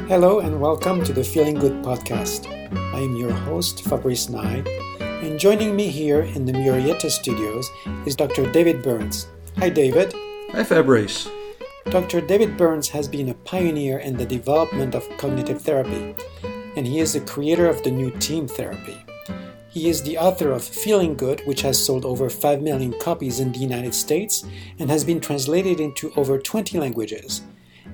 Hello and welcome to the Feeling Good podcast. I am your host, Fabrice and David, and joining me here in the Murrieta studios is Dr. David Burns. Hi, David. Hi, Fabrice. Dr. David Burns has been a pioneer in the development of cognitive therapy, and he is the creator of the new team therapy. He is the author of Feeling Good, which has sold over 5 million copies in the United States and has been translated into over 20 languages.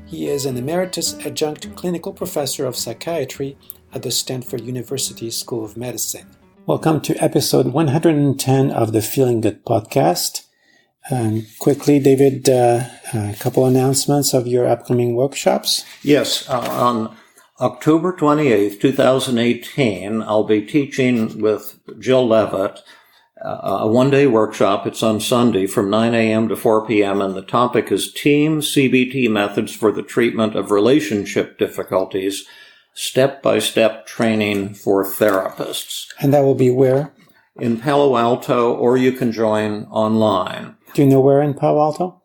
He is an emeritus adjunct clinical professor of psychiatry at the Stanford University School of Medicine. Welcome to episode 110 of the Feeling Good podcast. Quickly, David, a couple announcements of your upcoming workshops. Yes, on October 28th, 2018, I'll be teaching with Jill Levitt a one-day workshop. It's on Sunday from 9 a.m. to 4 p.m., and the topic is Team CBT Methods for the Treatment of Relationship Difficulties, Step-by-Step Training for Therapists. And that will be where? In Palo Alto, or you can join online. Do you know where in Palo Alto?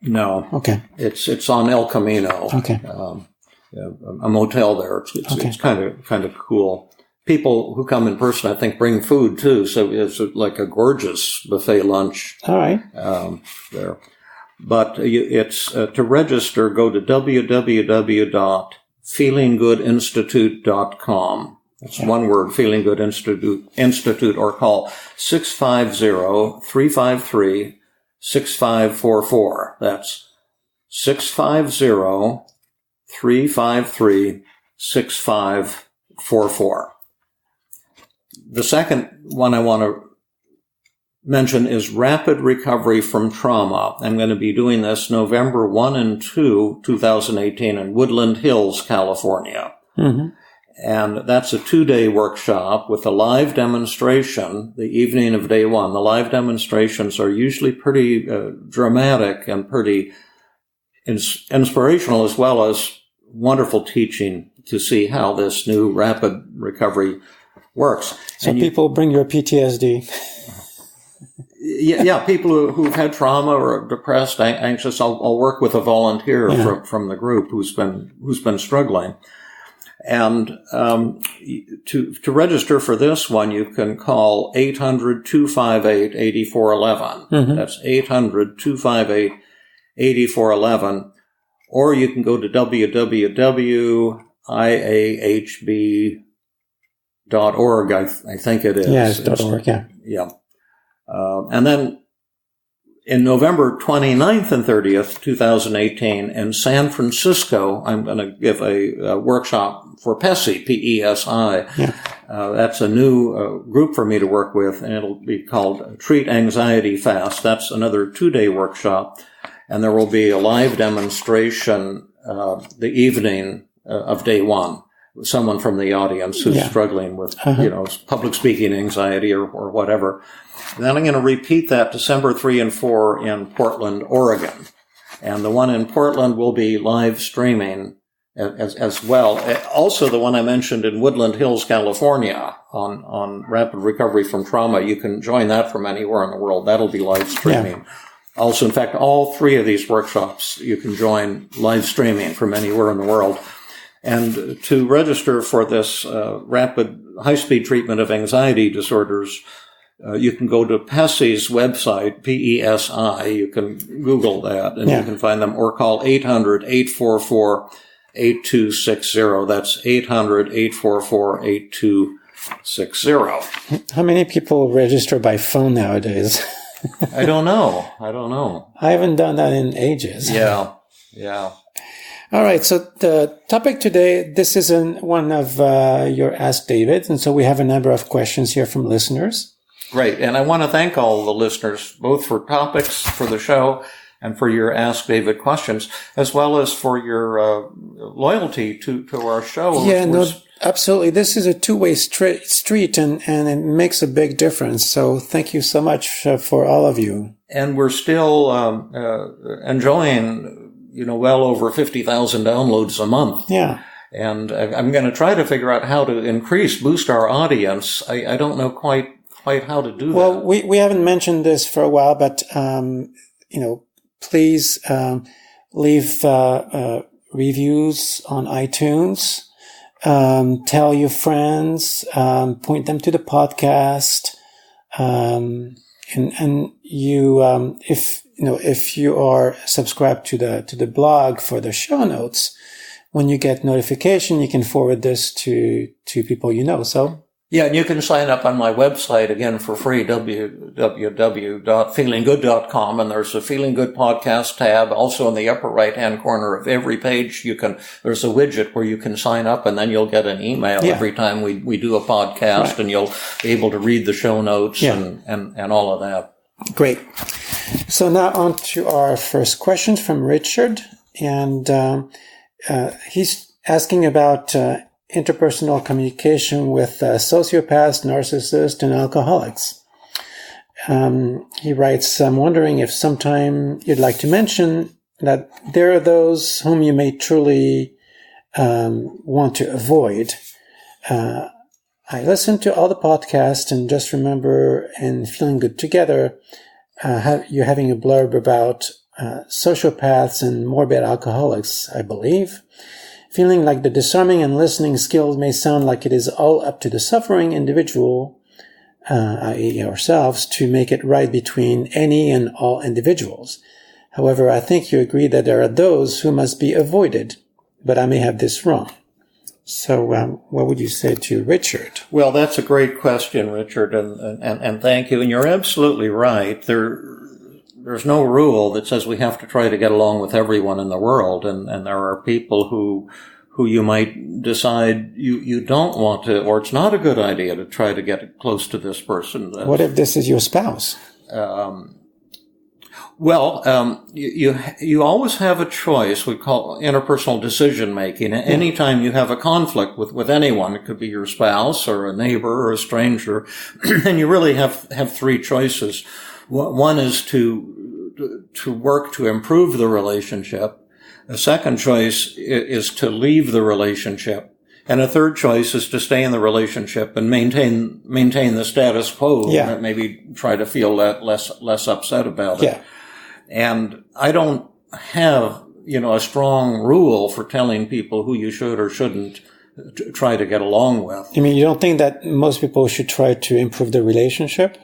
No. Okay. It's on El Camino. Okay. A motel there. It's kind of cool. People who come in person, I think, bring food too. So it's like a gorgeous buffet lunch. All right. There. But it's to register, go to www.feelinggoodinstitute.com. That's one word, Feeling Good Institute, or call 650-353-6544. That's 650-353-6544. The second one I want to mention is Rapid Recovery from Trauma. I'm going to be doing this November 1 and 2, 2018 in Woodland Hills, California. Mm-hmm. And that's a 2-day workshop with a live demonstration the evening of day one. The live demonstrations are usually pretty dramatic and pretty inspirational, as well as wonderful teaching to see how this new rapid recovery works. So people bring your PTSD. Yeah, people who've had trauma or are depressed, anxious. I'll work with a volunteer from the group who's been struggling. And to register for this one, you can call 800-258-8411. Mm-hmm. That's 800-258-8411. Or you can go to www.iahb.org, I think it is. Yeah, it's .org, yeah. Yeah. And then in November 29th and 30th, 2018, in San Francisco, I'm going to give a workshop for PESI, P-E-S-I. Yeah. That's a new group for me to work with, and it'll be called Treat Anxiety Fast. That's another 2-day workshop, and there will be a live demonstration the evening of day one. Someone from the audience who's struggling with, public speaking anxiety or whatever. And then I'm going to repeat that December 3 and 4 in Portland, Oregon. And the one in Portland will be live streaming as well. Also, the one I mentioned in Woodland Hills, California on rapid recovery from trauma, you can join that from anywhere in the world. That'll be live streaming. Yeah. Also, in fact, all 3 of these workshops, you can join live streaming from anywhere in the world. And to register for this rapid high-speed treatment of anxiety disorders, you can go to PESI's website, P-E-S-I. You can Google that, and you can find them, or call 800-844-8260. That's 800-844-8260. How many people register by phone nowadays? I don't know. I haven't done that in ages. Yeah. All right, so the topic today, this is one of your Ask David, and so we have a number of questions here from listeners. Great, and I want to thank all the listeners, both for topics for the show and for your Ask David questions, as well as for your loyalty to our show. Yeah, absolutely. This is a two-way street, and it makes a big difference, so thank you so much for all of you. And we're still enjoying well over 50,000 downloads a month. Yeah. And I'm going to try to figure out how to boost our audience. I don't know quite how to do that. Well, we haven't mentioned this for a while, but, please leave reviews on iTunes. Tell your friends, point them to the podcast. And you, if you are subscribed to the blog for the show notes, when you get notification, you can forward this to people you know. So. Yeah, and you can sign up on my website again for free, www.feelinggood.com, and there's a Feeling Good podcast tab. Also in the upper right-hand corner of every page, there's a widget where you can sign up, and then you'll get an email every time we do a podcast, and you'll be able to read the show notes and all of that. Great. So now on to our first question from Richard, and he's asking about interpersonal communication with sociopaths, narcissists, and alcoholics. He writes, I'm wondering if sometime you'd like to mention that there are those whom you may truly want to avoid. I listened to all the podcasts and just remember in Feeling Good Together, you're having a blurb about sociopaths and morbid alcoholics, I believe. Feeling like the disarming and listening skills may sound like it is all up to the suffering individual, i.e. ourselves, to make it right between any and all individuals. However, I think you agree that there are those who must be avoided, but I may have this wrong. So what would you say to Richard? Well, that's a great question, Richard, and thank you. And you're absolutely right. There's no rule that says we have to try to get along with everyone in the world, and there are people who you might decide you don't want to, or it's not a good idea to try to get close to this person. What if this is your spouse? You always have a choice. We call interpersonal decision making. Anytime you have a conflict with anyone, it could be your spouse or a neighbor or a stranger, and you really have three choices. One is to work to improve the relationship. A second choice is to leave the relationship. And a third choice is to stay in the relationship and maintain the status quo. Yeah. And maybe try to feel less upset about it. Yeah. And I don't have, a strong rule for telling people who you should or shouldn't try to get along with. You mean you don't think that most people should try to improve the relationship?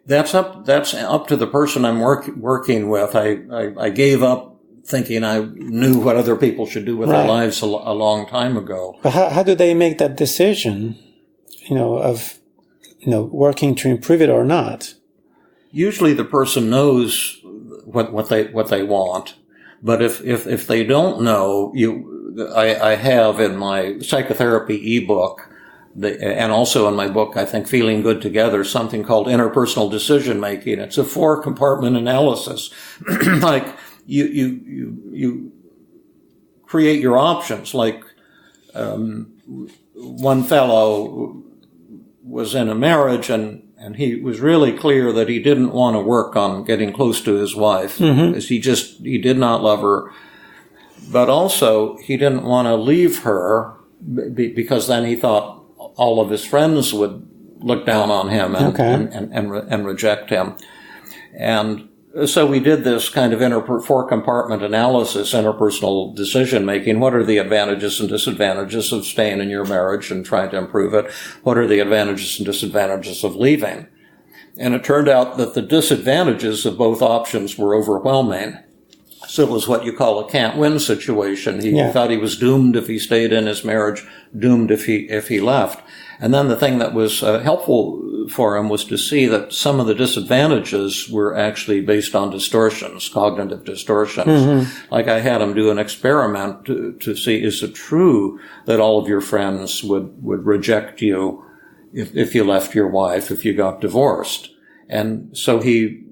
That's up to the person I'm working with. I gave up thinking I knew what other people should do with their lives a long time ago. But how do they make that decision, of working to improve it or not? Usually the person knows what they want. But if they don't know, I have in my psychotherapy ebook, and also in my book, I think, Feeling Good Together, something called interpersonal decision making. It's a 4-compartment analysis. Like you create your options. Like one fellow was in a marriage and he was really clear that he didn't want to work on getting close to his wife because he did not love her, but also he didn't want to leave her because then he thought all of his friends would look down on him and reject him. And so we did this kind of 4-compartment analysis, interpersonal decision making. What are the advantages and disadvantages of staying in your marriage and trying to improve it? What are the advantages and disadvantages of leaving? And it turned out that the disadvantages of both options were overwhelming. So it was what you call a can't-win situation. He thought he was doomed if he stayed in his marriage, doomed if he left. And then the thing that was helpful for him was to see that some of the disadvantages were actually based on distortions, cognitive distortions. Like I had him do an experiment to see, is it true that all of your friends would reject you if you left your wife, if you got divorced? And so he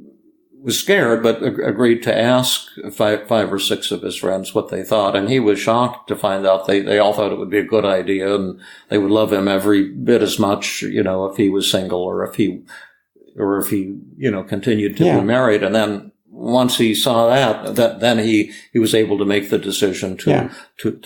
was scared, but agreed to ask five or six of his friends what they thought. And he was shocked to find out they all thought it would be a good idea and they would love him every bit as much, if he was single or if he continued to be married. And then once he saw that then he was able to make the decision to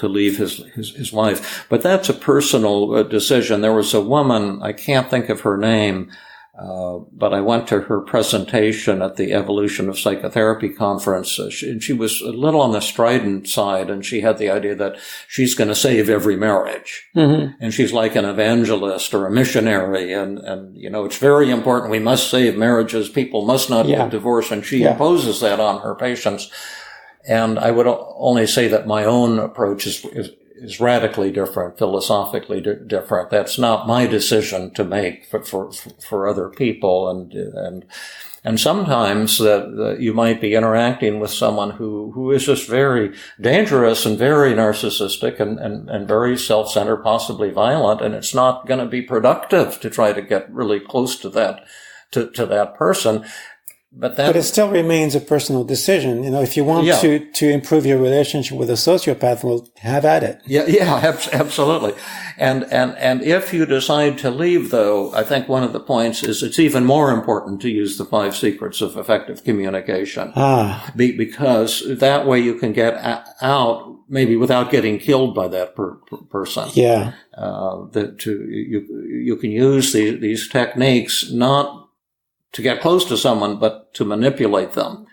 leave his wife. But that's a personal decision. There was a woman, I can't think of her name, But I went to her presentation at the Evolution of Psychotherapy conference. She was a little on the strident side, and she had the idea that she's going to save every marriage. Mm-hmm. And she's like an evangelist or a missionary. And, you know, it's very important. We must save marriages. People must not get divorced. And she imposes that on her patients. And I would only say that my own approach is radically different, philosophically different. That's not my decision to make for other people. And sometimes that you might be interacting with someone who is just very dangerous and very narcissistic and very self-centered, possibly violent. And it's not going to be productive to try to get really close to that person. But it still remains a personal decision. You know, if you want to improve your relationship with a sociopath, well, have at it. Yeah, absolutely. And if you decide to leave, though, I think one of the points is it's even more important to use the 5 secrets of effective communication. Because that way you can get out, maybe without getting killed by that person. Yeah. You can use these techniques not to get close to someone, but to manipulate them.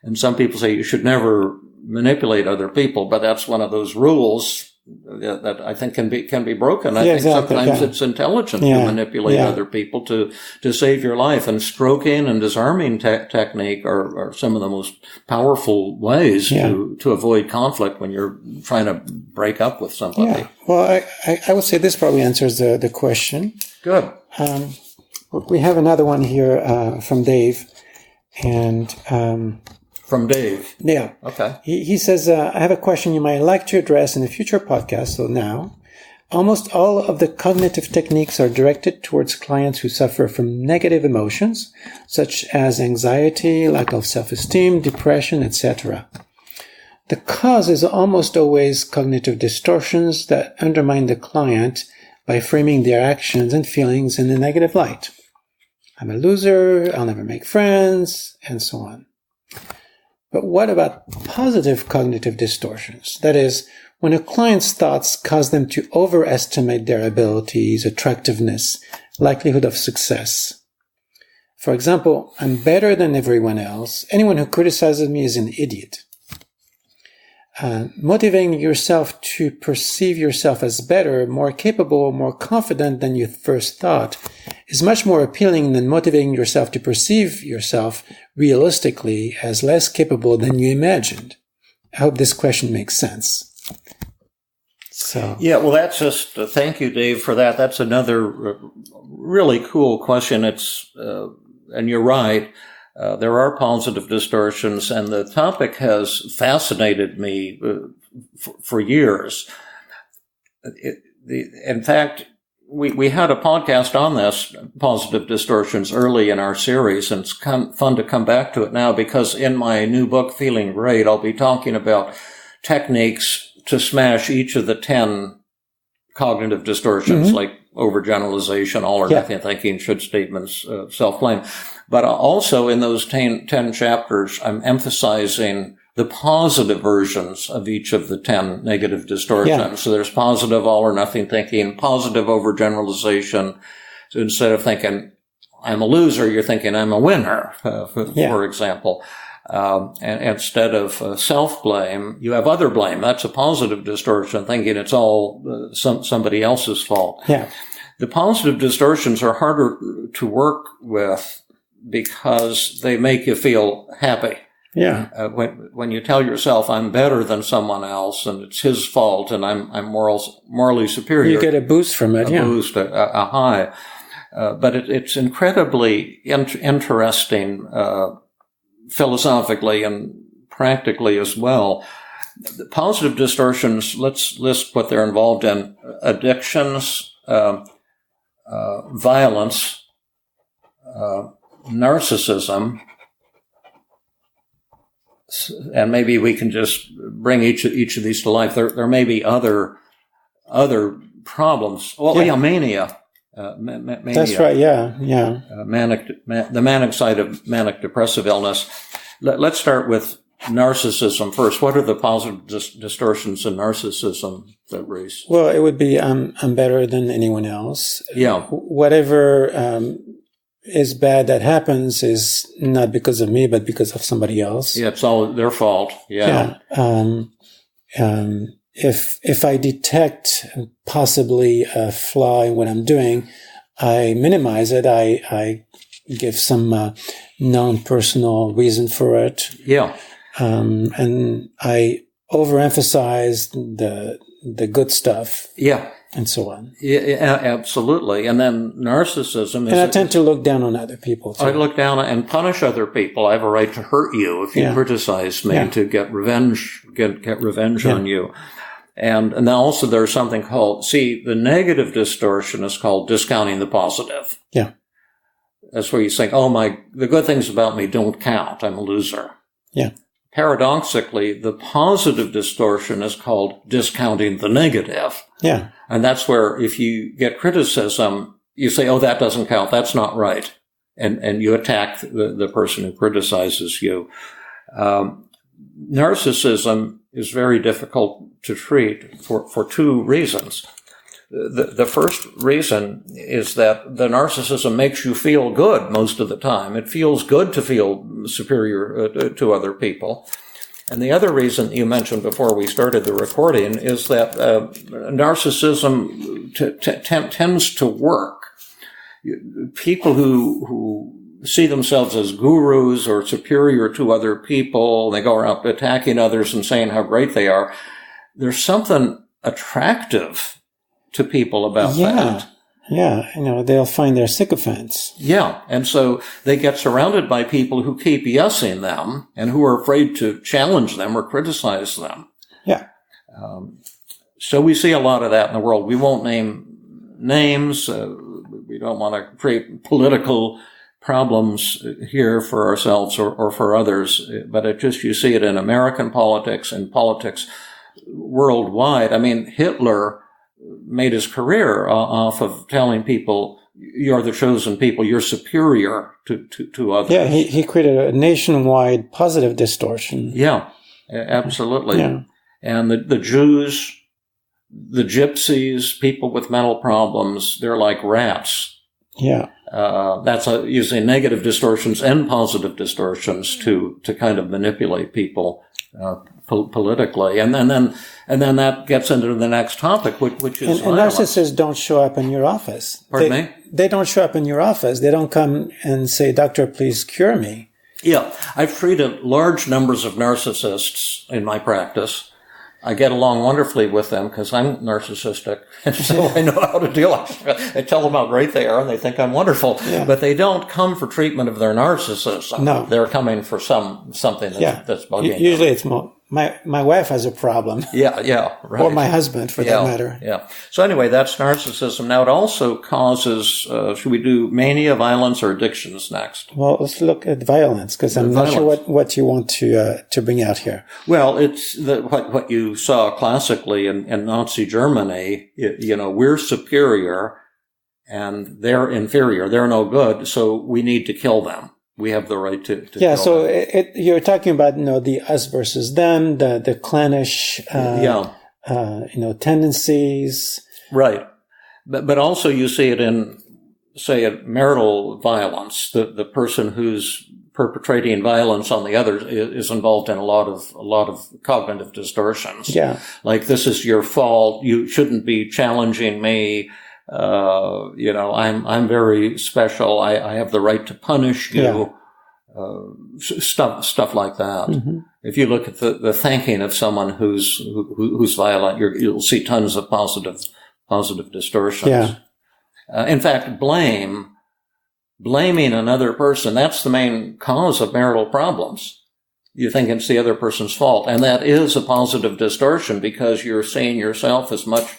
And some people say you should never manipulate other people, but that's one of those rules that I think can be broken. I think sometimes it's intelligent to manipulate other people to save your life. And stroking and disarming technique are some of the most powerful ways to avoid conflict when you're trying to break up with somebody. Yeah. Well, I would say this probably answers the question. Good. We have another one here from Dave, and from Dave. Yeah. Okay. He says, I have a question you might like to address in a future podcast. So now, almost all of the cognitive techniques are directed towards clients who suffer from negative emotions, such as anxiety, lack of self-esteem, depression, etc. The cause is almost always cognitive distortions that undermine the client by framing their actions and feelings in a negative light. I'm a loser, I'll never make friends, and so on. But what about positive cognitive distortions? That is, when a client's thoughts cause them to overestimate their abilities, attractiveness, likelihood of success. For example, I'm better than everyone else. Anyone who criticizes me is an idiot. Motivating yourself to perceive yourself as better, more capable, more confident than you first thought is much more appealing than motivating yourself to perceive yourself realistically as less capable than you imagined. I hope this question makes sense. So yeah, well, that's just thank you, Dave, for that. That's another really cool question. It's and you're right. There are positive distortions, and the topic has fascinated me for years. In fact, we had a podcast on this, positive distortions, early in our series, and it's fun to come back to it now because in my new book, Feeling Great, I'll be talking about techniques to smash each of the 10 cognitive distortions, like overgeneralization, all or nothing thinking, should statements, self-blame. But also in those 10 chapters, I'm emphasizing the positive versions of each of the 10 negative distortions. Yeah. So there's positive all or nothing thinking, positive overgeneralization. So instead of thinking, I'm a loser, you're thinking, I'm a winner, for example. And instead of self-blame, you have other blame. That's a positive distortion, thinking it's all somebody else's fault. Yeah. The positive distortions are harder to work with because they make you feel happy. Yeah. When you tell yourself I'm better than someone else and it's his fault and I'm morally superior, you get a boost from it. A boost, a high. But it's incredibly interesting philosophically and practically as well. The positive distortions, let's list what they're involved in: addictions, violence, narcissism, and maybe we can just bring each of these to life. There may be other problems. Well, mania. Mania. That's right. Yeah. The manic side of manic depressive illness. Let's start with narcissism first. What are the positive distortions in narcissism, Fabrice? Well, it would be I'm better than anyone else. Yeah. Whatever is bad that happens is not because of me, but because of somebody else. Yeah, it's all their fault. Yeah. If I detect possibly a flaw in what I'm doing, I minimize it. I give some non-personal reason for it. Yeah. And I overemphasize the good stuff. Yeah. And so on. Yeah, absolutely. And then narcissism is... And I tend to look down on other people, too. I look down and punish other people. I have a right to hurt you if you criticize me, to get revenge on you. And then also there's something called... See, the negative distortion is called discounting the positive. Yeah. That's where you think, the good things about me don't count. I'm a loser. Yeah. Paradoxically, the positive distortion is called discounting the negative. Yeah. And that's where if you get criticism, you say, that doesn't count. That's not right. And you attack the person who criticizes you. Narcissism is very difficult to treat for two reasons. The first reason is that the narcissism makes you feel good most of the time. It feels good to feel superior to other people. And the other reason you mentioned before we started the recording is that narcissism tends to work. People who see themselves as gurus or superior to other people, they go around attacking others and saying how great they are. There's something attractive to people about that. Yeah, they'll find their sycophants. Yeah, and so they get surrounded by people who keep yesing them and who are afraid to challenge them or criticize them. Yeah. So we see a lot of that in the world. We won't name names. We don't want to create political problems here for ourselves or for others, but you see it in American politics and politics worldwide. I mean, Hitler made his career off of telling people, you're the chosen people, you're superior to others. Yeah, he created a nationwide positive distortion. Yeah, absolutely. Yeah. And the Jews, the gypsies, people with mental problems, they're like rats. Yeah. That's using negative distortions and positive distortions to kind of manipulate people politically, and then that gets into the next topic, which is and narcissists don't show up in your office. Pardon me? They don't show up in your office. They don't come and say, "Doctor, please cure me." Yeah, I've treated large numbers of narcissists in my practice. I get along wonderfully with them because I'm narcissistic, and so I know how to deal. I tell them how great they are, and they think I'm wonderful. Yeah. But they don't come for treatment of their narcissism. No, they're coming for something that's bugging them. Usually, it's more. My wife has a problem. Yeah, right. Or my husband, for that matter. Yeah. So anyway, that's narcissism. Now, it also causes, should we do mania, violence, or addictions next? Well, let's look at violence, because I'm not sure what you want to bring out here. Well, it's what you saw classically in Nazi Germany. We're superior and they're inferior. They're no good, so we need to kill them. We have the right to kill so them. You're talking about, the us versus them, the clannish, tendencies. Right. But also you see it in, say, marital violence. The person who's perpetrating violence on the other is involved in a lot of cognitive distortions. Yeah. Like, this is your fault. You shouldn't be challenging me. I'm very special. I have the right to punish you. Yeah. Stuff like that. Mm-hmm. If you look at the thinking of someone who's violent, you'll see tons of positive distortions. Yeah. In fact, blaming another person, that's the main cause of marital problems. You think it's the other person's fault. And that is a positive distortion because you're seeing yourself as much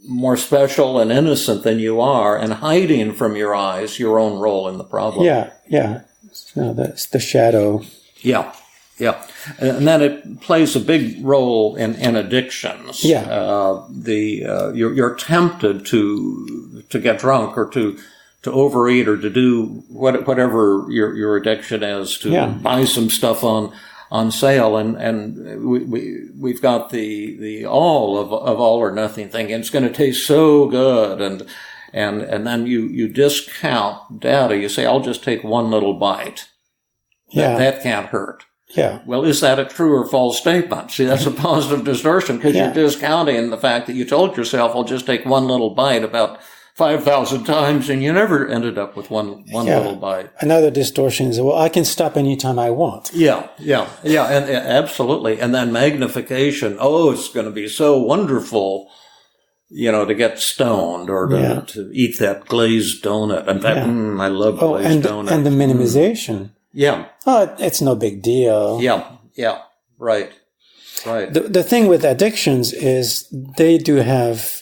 more special and innocent than you are and hiding from your eyes your own role in the problem. Yeah. No, that's the shadow. Yeah. And then it plays a big role in addictions. Yeah. You're tempted to get drunk or to overeat or to do whatever your addiction is, to buy some stuff on sale, and we've got the all of all or nothing thing, and it's going to taste so good, And then you discount data. You say, I'll just take one little bite. That can't hurt. Yeah. Well, is that a true or false statement? See, that's a positive distortion because you're discounting the fact that you told yourself, I'll just take one little bite about 5,000 times, and you never ended up with one little bite. Another distortion is, well, I can stop anytime I want. Yeah, and absolutely. And then magnification. Oh, it's going to be so wonderful, to get stoned or to eat that glazed donut. In fact, I love glazed donuts. And the minimization. Yeah. Oh, it's no big deal. Yeah, right. The thing with addictions is they do have,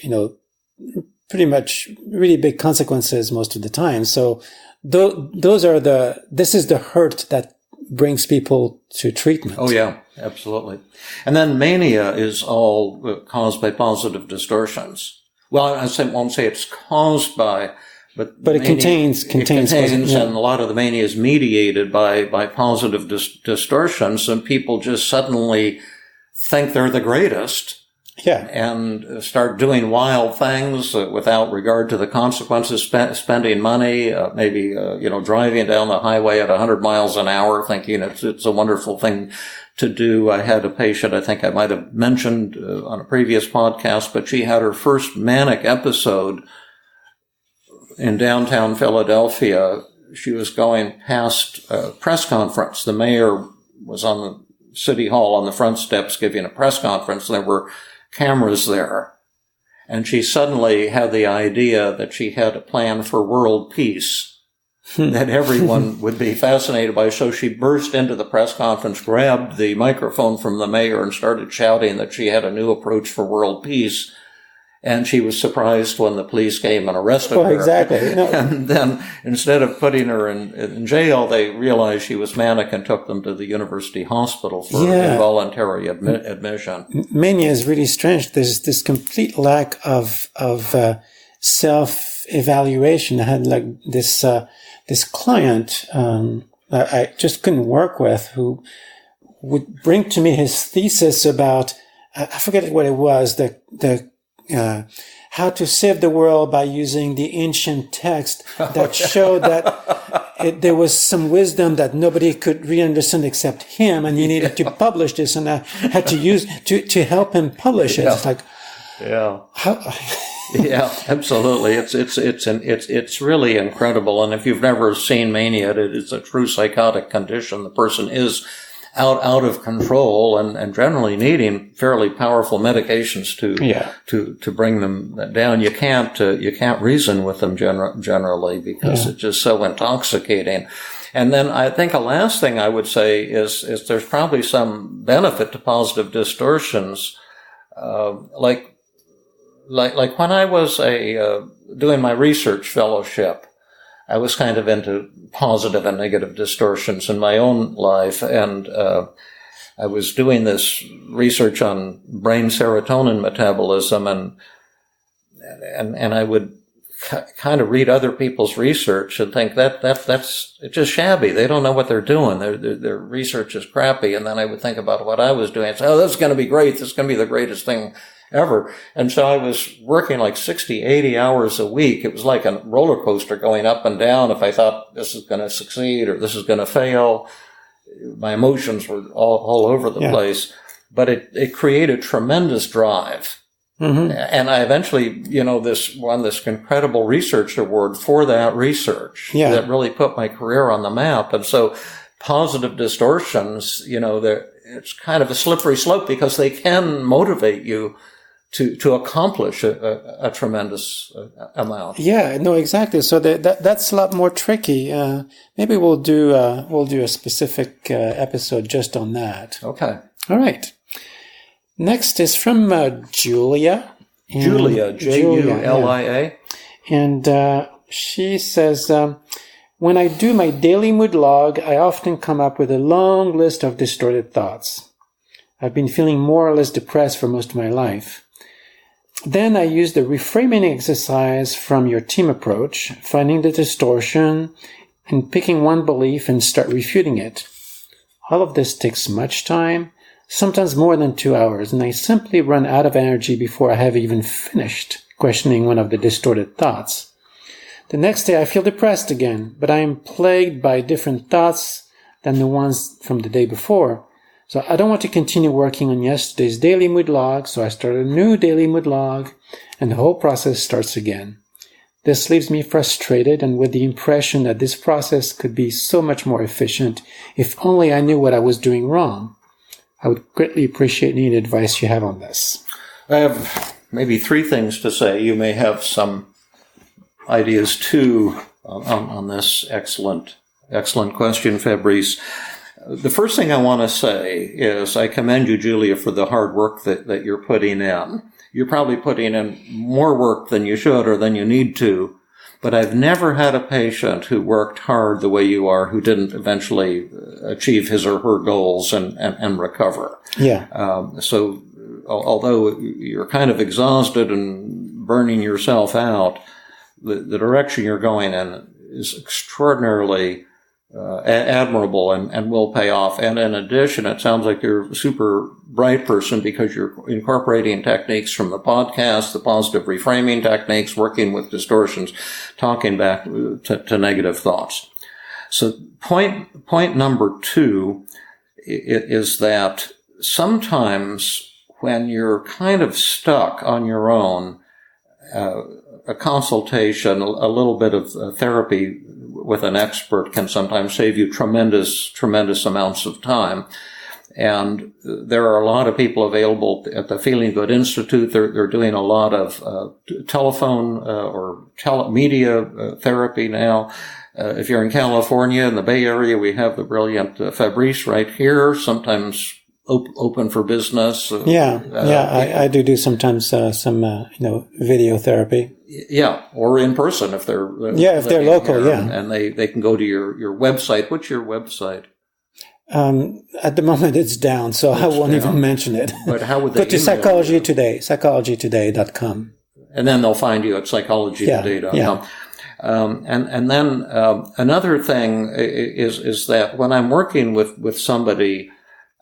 pretty much really big consequences most of the time. So this is the hurt that brings people to treatment. Oh, yeah, absolutely. And then mania is all caused by positive distortions. Well, won't say it's caused by, but it contains, and a lot of the mania is mediated by positive distortions, and people just suddenly think they're the greatest. Yeah. And start doing wild things without regard to the consequences, spending money, maybe, driving down the highway at 100 miles an hour, thinking it's a wonderful thing to do. I had a patient, I think I might have mentioned on a previous podcast, but she had her first manic episode in downtown Philadelphia. She was going past a press conference. The mayor was on the city hall on the front steps giving a press conference. There were cameras there. And she suddenly had the idea that she had a plan for world peace that everyone would be fascinated by. So she burst into the press conference, grabbed the microphone from the mayor and started shouting that she had a new approach for world peace. And she was surprised when the police came and arrested her. Exactly. And then instead of putting her in jail, they realized she was manic and took them to the university hospital for involuntary admission. Mania is really strange. There's this complete lack of self-evaluation. I had like this client I just couldn't work with, who would bring to me his thesis about, I forget what it was, how to save the world by using the ancient text that showed that there was some wisdom that nobody could really understand except him, and he needed to publish this, and I had to use to help him publish it. It's like, yeah, absolutely. It's really incredible. And if you've never seen mania, it's a true psychotic condition. The person is out of control and generally needing fairly powerful medications to bring them down. You can't reason with them generally because it's just so intoxicating. And then I think a last thing I would say is there's probably some benefit to positive distortions, like when I was doing my research fellowship, I was kind of into positive and negative distortions in my own life, and I was doing this research on brain serotonin metabolism, and I would kind of read other people's research and think that's it's just shabby. They don't know what they're doing. Their research is crappy. And then I would think about what I was doing and say, oh, this is going to be great. This is going to be the greatest thing ever. And so I was working like 60, 80 hours a week. It was like a roller coaster going up and down. If I thought this is going to succeed or this is going to fail, my emotions were all over the place. But it created tremendous drive. Mm-hmm. And I eventually, won this incredible research award for that research that really put my career on the map. And so positive distortions, it's kind of a slippery slope because they can motivate you to accomplish a tremendous amount. Yeah, no, exactly. So that's a lot more tricky. Maybe we'll do a specific episode just on that. Okay. All right. Next is from Julia. Julia, Julia. And she says, when I do my daily mood log, I often come up with a long list of distorted thoughts. I've been feeling more or less depressed for most of my life. Then I use the reframing exercise from your team approach, finding the distortion and picking one belief and start refuting it. All of this takes much time, sometimes more than 2 hours, and I simply run out of energy before I have even finished questioning one of the distorted thoughts. The next day I feel depressed again, but I am plagued by different thoughts than the ones from the day before. So I don't want to continue working on yesterday's daily mood log, so I start a new daily mood log, and the whole process starts again. This leaves me frustrated and with the impression that this process could be so much more efficient if only I knew what I was doing wrong. I would greatly appreciate any advice you have on this. I have maybe 3 things to say. You may have some ideas too on this excellent question, Fabrice. The first thing I want to say is I commend you, Julia, for the hard work that you're putting in. You're probably putting in more work than you should or than you need to, but I've never had a patient who worked hard the way you are who didn't eventually achieve his or her goals and recover. Yeah. So although you're kind of exhausted and burning yourself out, the direction you're going in is extraordinarily admirable and will pay off. And in addition, it sounds like you're a super bright person because you're incorporating techniques from the podcast, the positive reframing techniques, working with distortions, talking back to negative thoughts. So point number 2 is that sometimes when you're kind of stuck on your own, a consultation, a little bit of therapy with an expert can sometimes save you tremendous amounts of time. And there are a lot of people available at the Feeling Good Institute. They're doing a lot of telephone or media therapy now. If you're in California, in the Bay Area, we have the brilliant Fabrice right here, sometimes open for business. I do sometimes some video therapy. Yeah, or in person if they're if they're local, here, and they can go to your website. What's your website? At the moment it's down, so I won't even mention it. But how would they go to Psychology Today, psychologytoday.com, and then they'll find you at psychologytoday.com. Yeah. And then another thing is that when I'm working with somebody,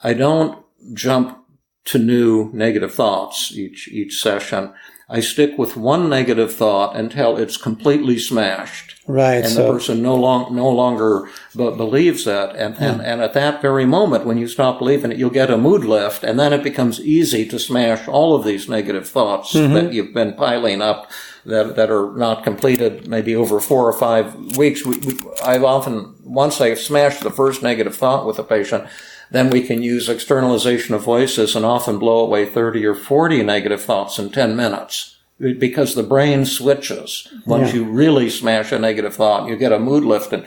I don't jump to new negative thoughts each session. I stick with one negative thought until it's completely smashed. Right. And the person no longer believes that. And at that very moment, when you stop believing it, you'll get a mood lift, and then it becomes easy to smash all of these negative thoughts that you've been piling up that are not completed maybe over 4 or 5 weeks. Once I've smashed the first negative thought with a patient, then we can use externalization of voices and often blow away 30 or 40 negative thoughts in 10 minutes because the brain switches. Once you really smash a negative thought, you get a mood lift, and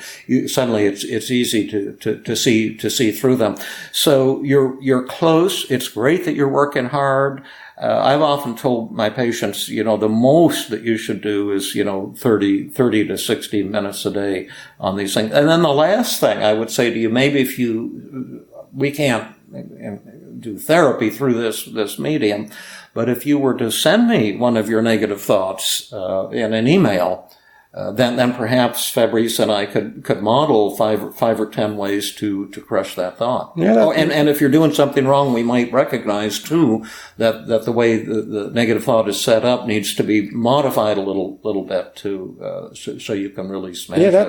suddenly it's easy to see through them. So you're close. It's great that you're working hard. I've often told my patients, the most that you should do is, 30 to 60 minutes a day on these things. And then the last thing I would say to you, maybe we can't do therapy through this medium, but if you were to send me one of your negative thoughts in an email, then perhaps Fabrice and I could model 5 or 10 ways to crush that thought. Yeah, and if you're doing something wrong, we might recognize too that the way the negative thought is set up needs to be modified a little bit so you can really smash it. Yeah,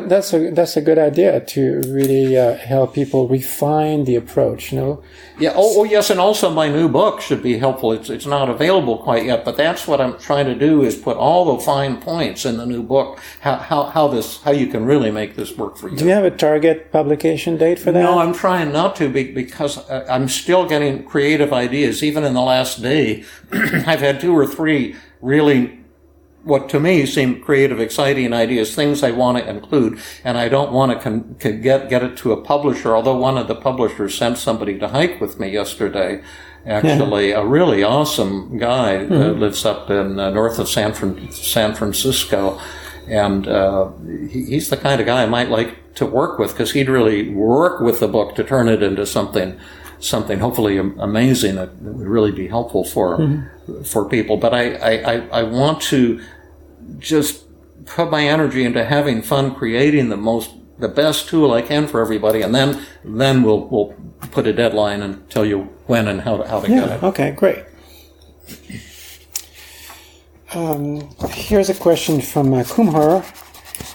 that's a good idea to really help people refine the approach. Yeah. Oh yes, and also my new book should be helpful. It's not available quite yet, but that's what I'm trying to do is put all the fine points in the new book. How you can really make this work for you. Do you have a target publication date for that? No, I'm trying not to because I'm still getting creative ideas. Even in the last day, I've had 2 or 3 really, what to me seem creative, exciting ideas, things I want to include, and I don't want to get it to a publisher, although one of the publishers sent somebody to hike with me yesterday. Actually, a really awesome guy lives up in north of San Francisco. And he's the kind of guy I might like to work with because he'd really work with the book to turn it into something hopefully amazing that would really be helpful for people. But I want to just put my energy into having fun creating the best tool I can for everybody, and then we'll put a deadline and tell you when and how to get it. Okay, great. Here's a question from Omhur.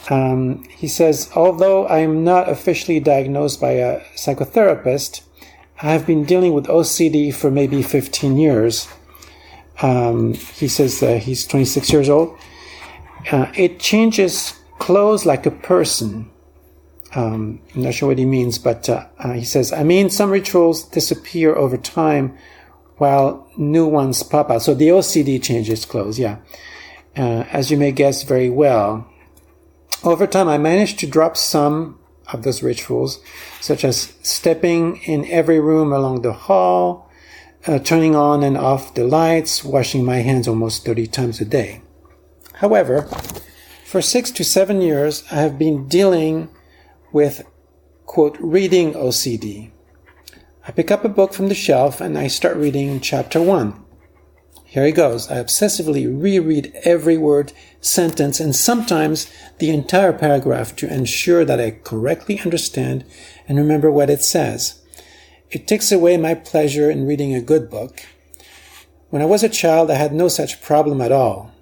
He says, although I am not officially diagnosed by a psychotherapist, I have been dealing with OCD for maybe 15 years. He says he's 26 years old. It changes clothes like a person. I'm not sure what he means, but he says, some rituals disappear over time while new ones pop out. So the OCD changes clothes, yeah. As you may guess very well. Over time, I managed to drop some of those rituals, such as stepping in every room along the hall, turning on and off the lights, washing my hands almost 30 times a day. However, for 6 to 7 years, I have been dealing with, quote, reading OCD. I pick up a book from the shelf and I start reading chapter 1. Here he goes. I obsessively reread every word, sentence, and sometimes the entire paragraph to ensure that I correctly understand and remember what it says. It takes away my pleasure in reading a good book. When I was a child, I had no such problem at all.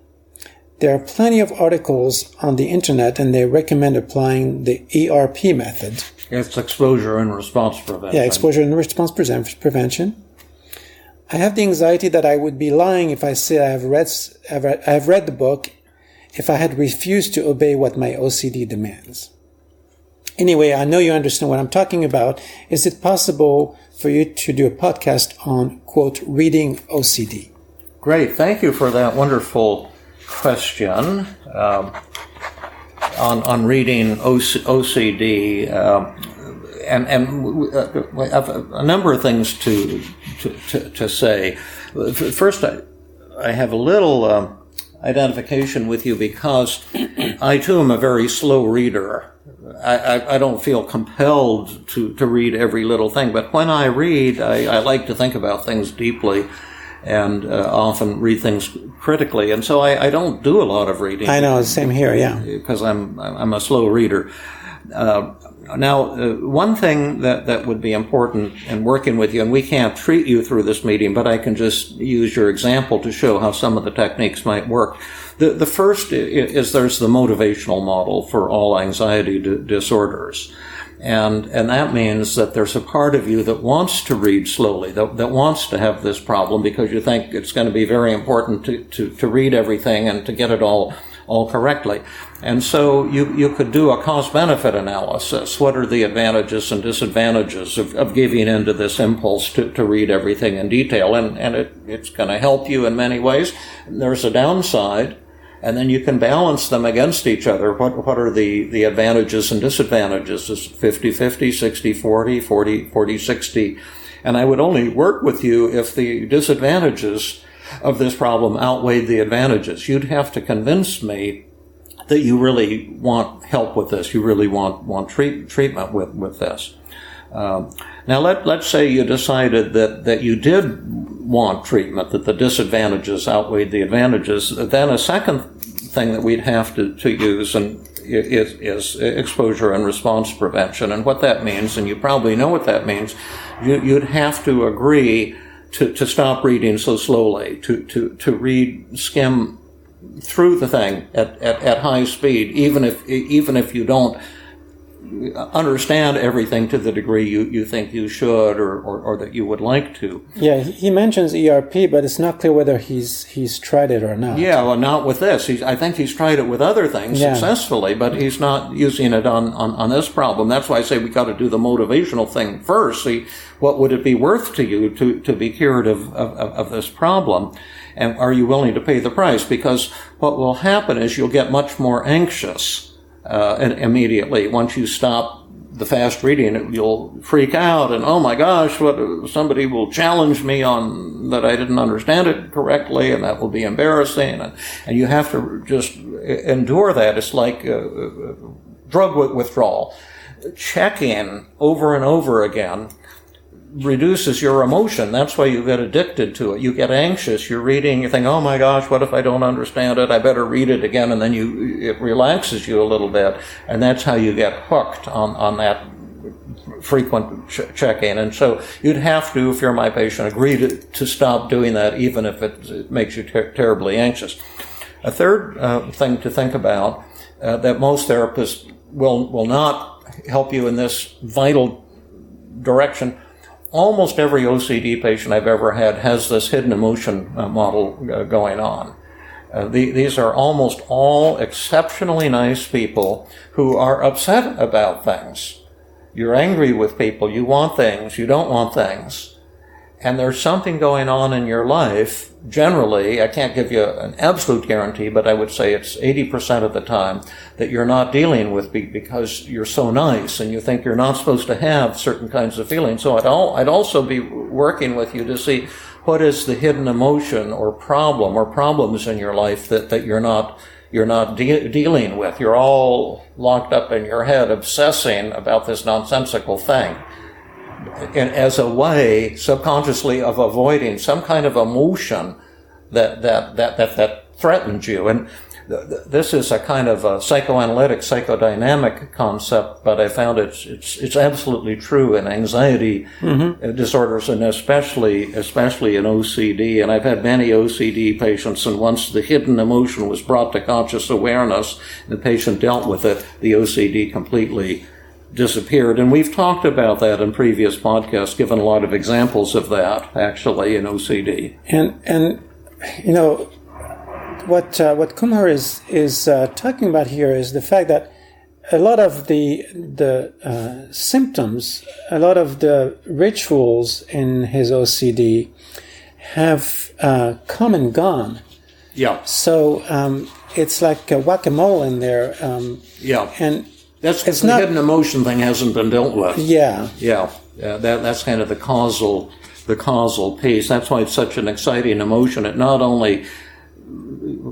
There are plenty of articles on the internet, and they recommend applying the ERP method. It's exposure and response prevention. Yeah, exposure and response prevention. I have the anxiety that I would be lying if I said I have read the book if I had refused to obey what my OCD demands. Anyway, I know you understand what I'm talking about. Is it possible for you to do a podcast on, quote, reading OCD? Great. Thank you for that wonderful question on reading OCD. And I have a number of things to say. First, I have a little identification with you because I too am a very slow reader. I don't feel compelled to read every little thing, but when I read, I like to think about things deeply and often read things critically, and so I don't do a lot of reading. I know, same here, yeah. Because I'm a slow reader. Now, one thing that would be important in working with you, and we can't treat you through this meeting, but I can just use your example to show how some of the techniques might work. The first is there's the motivational model for all anxiety disorders. And that means that there's a part of you that wants to read slowly, that wants to have this problem because you think it's going to be very important to read everything and to get it all correctly. And so you could do a cost-benefit analysis. What are the advantages and disadvantages of giving into this impulse to read everything in detail? And it's going to help you in many ways. There's a downside, and then you can balance them against each other. What are the advantages and disadvantages? Is it 50-50, 60-40, 40-60? And I would only work with you if the disadvantages of this problem outweighed the advantages. You'd have to convince me that you really want help with this. You really want treatment with this. Now, let's say you decided that you did want treatment, that the disadvantages outweighed the advantages. Then a second thing that we'd have to use is exposure and response prevention. And what that means, and you probably know what that means, you'd have to agree to stop reading so slowly, to skim through the thing at high speed, even if you don't understand everything to the degree you think you should or that you would like to. Yeah, he mentions ERP, but it's not clear whether he's tried it or not. Yeah, well, not with this. I think he's tried it with other things successfully, but he's not using it on this problem. That's why I say we got to do the motivational thing first. See, what would it be worth to you to be cured of this problem? And are you willing to pay the price? Because what will happen is you'll get much more anxious and immediately. Once you stop the fast reading, you'll freak out and, oh my gosh, somebody will challenge me on that I didn't understand it correctly, and that will be embarrassing. And you have to just endure that. It's like drug withdrawal. Checking over and over again reduces your emotion. That's why you get addicted to it. You get anxious. You're reading, you think, oh my gosh, what if I don't understand it? I better read it again. And then it relaxes you a little bit. And that's how you get hooked on that frequent checking. And so you'd have to, if you're my patient, agree to stop doing that, even if it makes you terribly anxious. A third thing to think about that most therapists will not help you in this vital direction. Almost every OCD patient I've ever had has this hidden emotion model going on. These are almost all exceptionally nice people who are upset about things. You're angry with people, you want things, you don't want things. And there's something going on in your life, generally, I can't give you an absolute guarantee, but I would say it's 80% of the time, that you're not dealing with because you're so nice and you think you're not supposed to have certain kinds of feelings. So I'd also be working with you to see what is the hidden emotion or problem or problems in your life that you're not dealing with. You're all locked up in your head obsessing about this nonsensical thing. And as a way, subconsciously, of avoiding some kind of emotion that threatens you. And this is a kind of a psychoanalytic, psychodynamic concept, but I found it's absolutely true in anxiety disorders, and especially in OCD. And I've had many OCD patients, and once the hidden emotion was brought to conscious awareness, the patient dealt with it, the OCD completely disappeared. And we've talked about that in previous podcasts, given a lot of examples of that, actually, in OCD. And you know, what Omhur is talking about here is the fact that a lot of the symptoms, a lot of the rituals in his OCD have come and gone. Yeah. So it's like a whack-a-mole in there. Yeah. And that's because the hidden emotion thing hasn't been dealt with. Yeah. Yeah. That's kind of the causal piece. That's why it's such an exciting emotion. It not only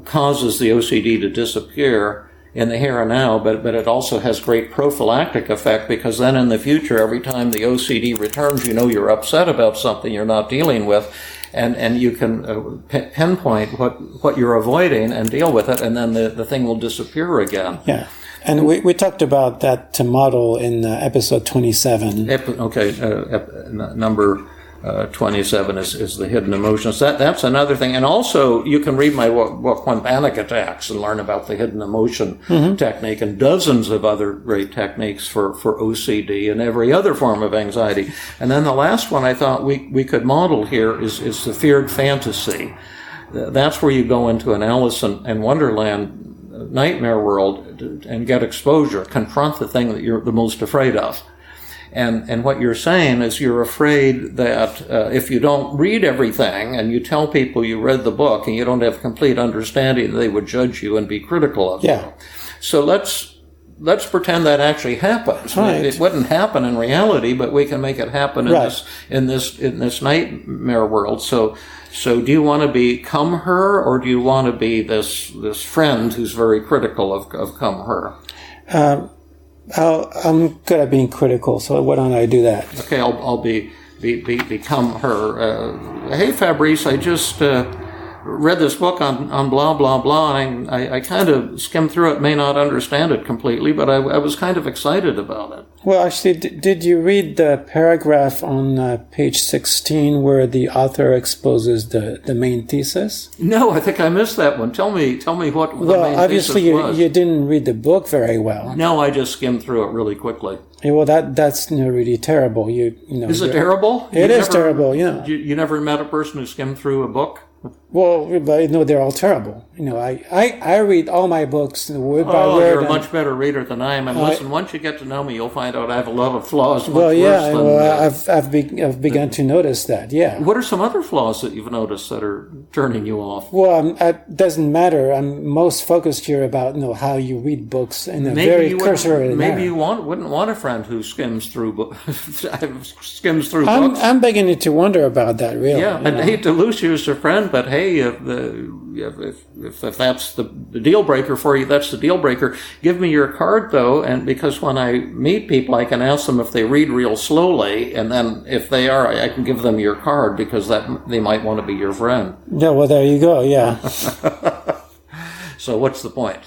causes the OCD to disappear in the here and now, but it also has great prophylactic effect, because then in the future, every time the OCD returns, you know you're upset about something you're not dealing with, and you can pinpoint what you're avoiding and deal with it, and then the thing will disappear again. Yeah. And we talked about that model in episode 27. Number 27 is the hidden emotions. That's another thing. And also, you can read my book on panic attacks and learn about the hidden emotion technique and dozens of other great techniques for OCD and every other form of anxiety. And then the last one I thought we could model here is the feared fantasy. That's where you go into an Alice in Wonderland nightmare world and get exposure, confront the thing that you're the most afraid of. And what you're saying is you're afraid that if you don't read everything and you tell people you read the book and you don't have complete understanding, they would judge you and be critical of you. So let's pretend that actually happens. Right. It wouldn't happen in reality, but we can make it happen in this nightmare world. So do you want to become her, or do you want to be this friend who's very critical of Omhur? I'm good at being critical, so why don't I do that? Okay, I'll become her. Hey, Fabrice, I just read this book on blah, blah, blah, and I kind of skimmed through it, may not understand it completely, but I was kind of excited about it. Well, actually, did you read the paragraph on page 16 where the author exposes the main thesis? No, I think I missed that one. Tell me what the main thesis was. Well, obviously, you didn't read the book very well. No, I just skimmed through it really quickly. Yeah, well, that's really terrible. You know. Is it terrible? It is terrible. Yeah. You never met a person who skimmed through a book? Well, but no, they're all terrible. You know, I read all my books word by word. You're a much better reader than I am. And listen, once you get to know me, you'll find out I have a lot of flaws. I've begun to notice that. Yeah. What are some other flaws that you've noticed that are turning you off? Well, it doesn't matter. I'm most focused here about how you read books in a very cursory manner. Maybe you wouldn't want a friend who skims through books. I'm beginning to wonder about that. Really. Yeah, I'd hate to lose you as a friend. But hey, if that's the deal breaker for you, that's the deal breaker. Give me your card, though, and because when I meet people, I can ask them if they read real slowly, and then if they are, I can give them your card because they might want to be your friend. Yeah, well, there you go. Yeah. So what's the point?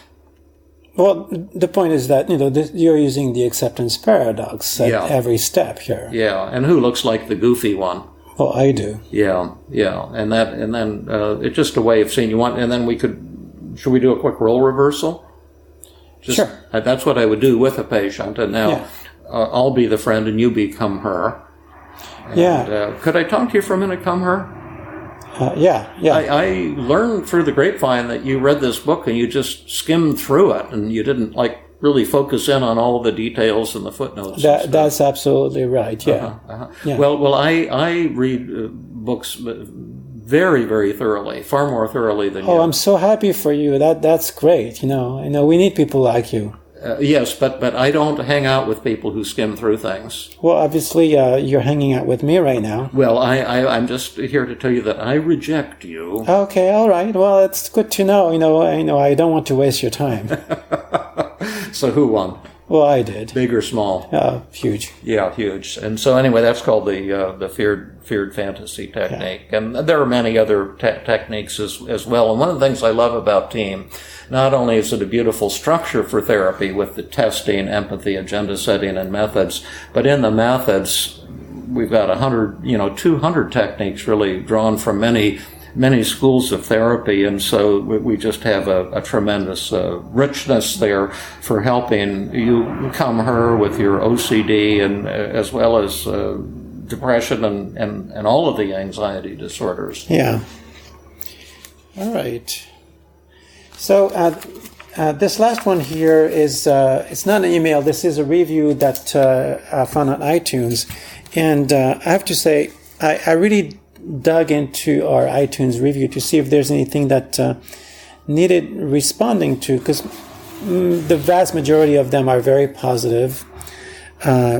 Well, the point is that you're using the acceptance paradox at every step here. Yeah, and who looks like the goofy one? Well, I do. Yeah, and then it's just a way of saying you want. And then should we do a quick role reversal? Sure. That's what I would do with a patient. And now I'll be the friend and you become her. And, could I talk to you for a minute, Omhur? Yeah. I learned through the grapevine that you read this book and you just skimmed through it and you didn't really focus in on all of the details and the footnotes. That's absolutely right. Yeah. Yeah. Well, I read books very, very thoroughly, far more thoroughly than you. Oh, I'm so happy for you. That's great. I know we need people like you. Yes, but I don't hang out with people who skim through things. Well, obviously, you're hanging out with me right now. Well, I'm just here to tell you that I reject you. Okay, all right. Well, it's good to know. I don't want to waste your time. So who won? Well, I did. Big or small? Huge. Yeah, huge. And so anyway, that's called the feared fantasy technique. Yeah. And there are many other techniques as well. And one of the things I love about TEAM, not only is it a beautiful structure for therapy with the testing, empathy, agenda setting, and methods, but in the methods, we've got 200 techniques really drawn from many schools of therapy, and so we just have a tremendous richness there for helping you Omhur with your OCD and as well as depression and all of the anxiety disorders. Yeah. All right. So this last one here is it's not an email. This is a review that I found on iTunes, and I have to say I really dug into our iTunes review to see if there's anything that needed responding to, because the vast majority of them are very positive,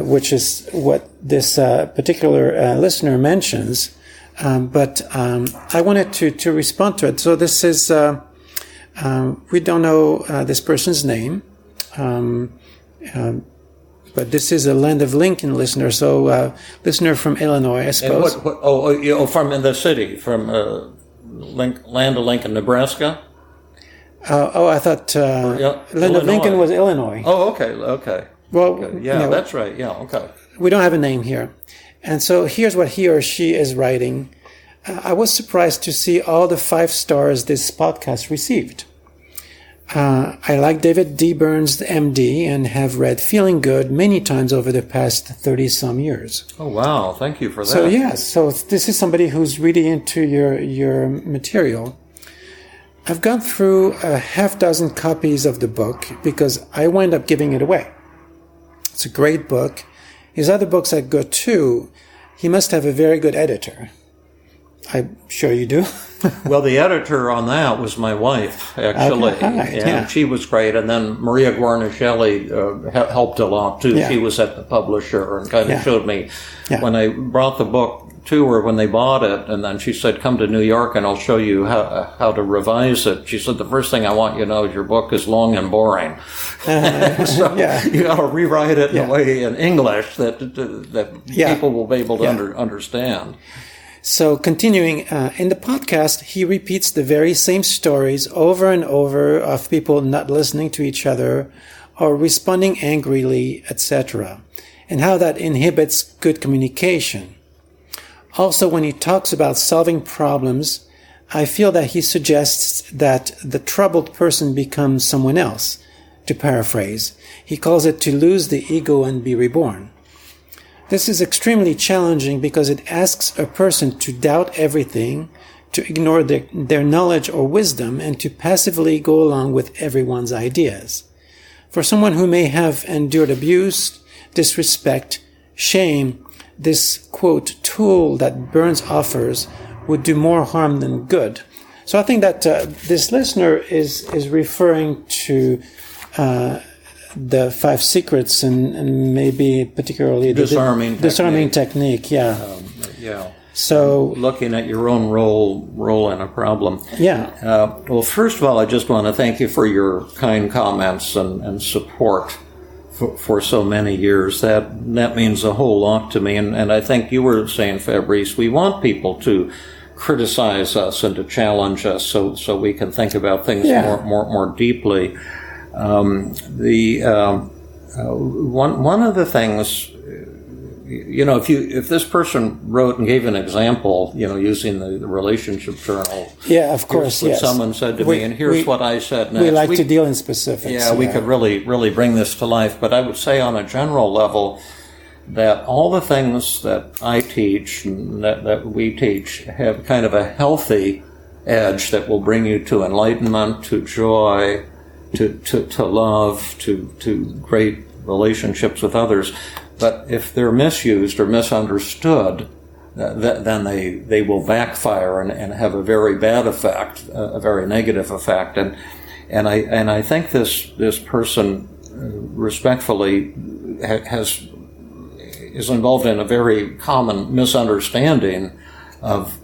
which is what this particular listener mentions. But I wanted to respond to it. So this is, we don't know this person's name, but this is a Land of Lincoln listener, so listener from Illinois, I suppose. From in the city, from Land of Lincoln, Nebraska? I thought Land of Lincoln was Illinois. Oh, okay. Well, okay. Yeah, that's right. Yeah, okay. We don't have a name here. And so here's what he or she is writing. I was surprised to see all the 5 stars this podcast received. I like David D. Burns, MD, and have read Feeling Good many times over the past 30-some years. Oh, wow. Thank you for that. So this is somebody who's really into your material. I've gone through a half-dozen copies of the book because I wind up giving it away. It's a great book. His other books are good too. He must have a very good editor. I'm sure you do. Well, the editor on that was my wife, actually. Okay, and she was great. And then Maria Guarnaschelli helped a lot, too. Yeah. She was at the publisher and kind of showed me when I brought the book to her when they bought it. And then she said, come to New York and I'll show you how to revise it. She said, the first thing I want you to know is your book is long and boring. So you got to rewrite it in a way in English that people will be able to understand. So continuing, in the podcast, he repeats the very same stories over and over of people not listening to each other or responding angrily, etc., and how that inhibits good communication. Also, when he talks about solving problems, I feel that he suggests that the troubled person becomes someone else. To paraphrase, he calls it to lose the ego and be reborn. This is extremely challenging because it asks a person to doubt everything, to ignore their knowledge or wisdom, and to passively go along with everyone's ideas. For someone who may have endured abuse, disrespect, shame, this, quote, tool that Burns offers would do more harm than good. So I think that this listener is referring to the 5 secrets and maybe particularly the disarming technique. So looking at your own role in a problem. Well, first of all, I just want to thank you for your kind comments and support for so many years. That means a whole lot to me. And I think you were saying, Fabrice, we want people to criticize us and to challenge us so we can think about things more deeply. One of the things, if this person wrote and gave an example, using the relationship journal. Yeah, of course, here's what someone said to me, and here's what I said next. We like to deal in specifics. Yeah, we could really bring this to life. But I would say on a general level that all the things that I teach and that we teach have kind of a healthy edge that will bring you to enlightenment, to joy, to love, to great relationships with others. But if they're misused or misunderstood, then they will backfire and have a very bad effect, a very negative effect. And I think this person respectfully is involved in a very common misunderstanding of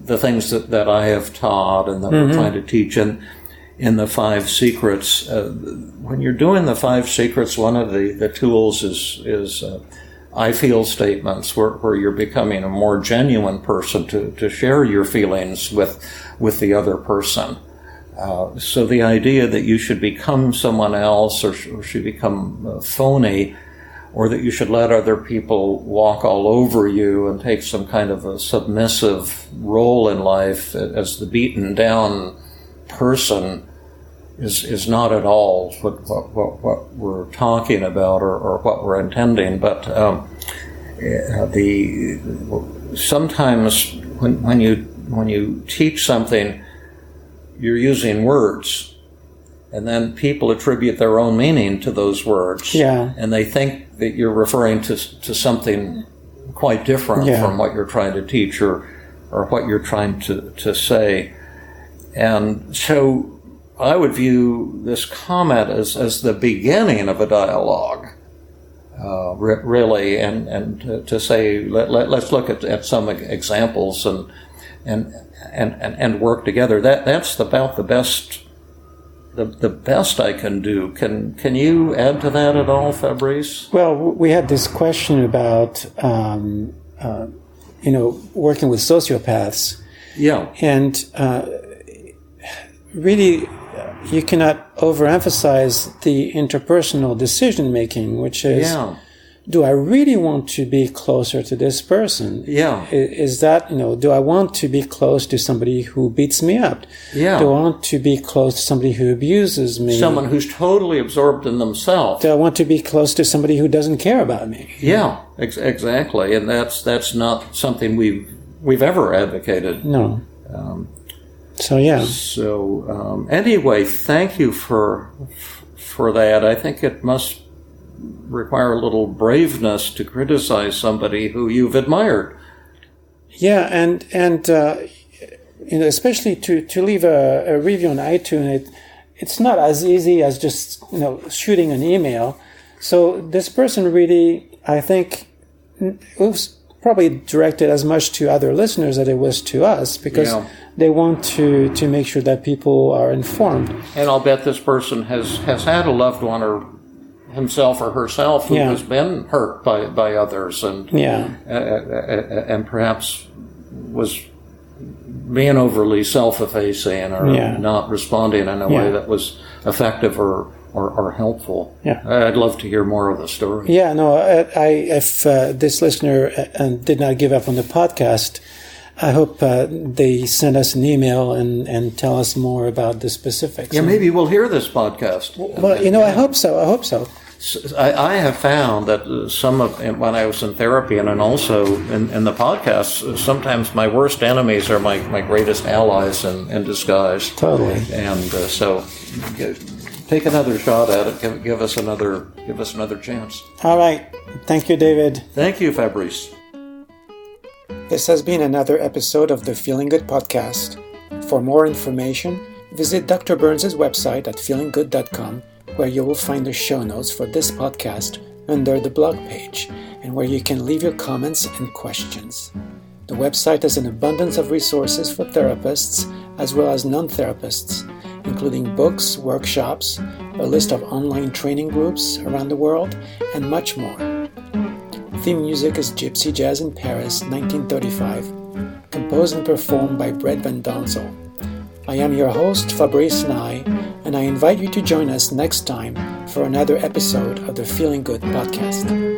the things that I have taught and that we're trying to teach in the 5 secrets. When you're doing the 5 secrets, one of the tools is I feel statements, where you're becoming a more genuine person to share your feelings with the other person. So the idea that you should become someone else or should become phony, or that you should let other people walk all over you and take some kind of a submissive role in life as the beaten down person is not at all what we're talking about or what we're intending. But sometimes when you teach something, you're using words, and then people attribute their own meaning to those words. Yeah. And they think that you're referring to something quite different from what you're trying to teach or what you're trying to say. And so I would view this comment as the beginning of a dialogue, really, and to say, let's look at some examples and work together. That's about the best I can do. Can you add to that at all, Fabrice? Well, we had this question about working with sociopaths. Yeah. And really, you cannot overemphasize the interpersonal decision making, which is, do I really want to be closer to this person? Yeah. Is that, do I want to be close to somebody who beats me up? Yeah. Do I want to be close to somebody who abuses me? Someone who's totally absorbed in themselves. Do I want to be close to somebody who doesn't care about me? Yeah, exactly. And that's not something we've ever advocated. No. So anyway, thank you for that. I think it must require a little braveness to criticize somebody who you've admired. Yeah, and especially to leave a review on iTunes, it's not as easy as just shooting an email. So this person really, I think, it was probably directed as much to other listeners as it was to us, because they want to make sure that people are informed. And I'll bet this person has had a loved one or himself or herself who has been hurt by others and perhaps was being overly self-effacing or not responding in a way that was effective or helpful. Yeah. I'd love to hear more of the story. Yeah, no, if this listener did not give up on the podcast, I hope they send us an email and tell us more about the specifics. Yeah, maybe we'll hear this podcast. Well, I hope so. I have found that when I was in therapy and also in the podcast, sometimes my worst enemies are my greatest allies in disguise. Totally. And so take another shot at it. Give us another chance. All right. Thank you, David. Thank you, Fabrice. This has been another episode of the Feeling Good podcast. For more information, visit Dr. Burns' website at feelinggood.com, where you will find the show notes for this podcast under the blog page, and where you can leave your comments and questions. The website has an abundance of resources for therapists as well as non-therapists, including books, workshops, a list of online training groups around the world, and much more. Theme music is Gypsy Jazz in Paris, 1935, composed and performed by Brett Van Donsel. I am your host, Fabrice and I invite you to join us next time for another episode of the Feeling Good podcast.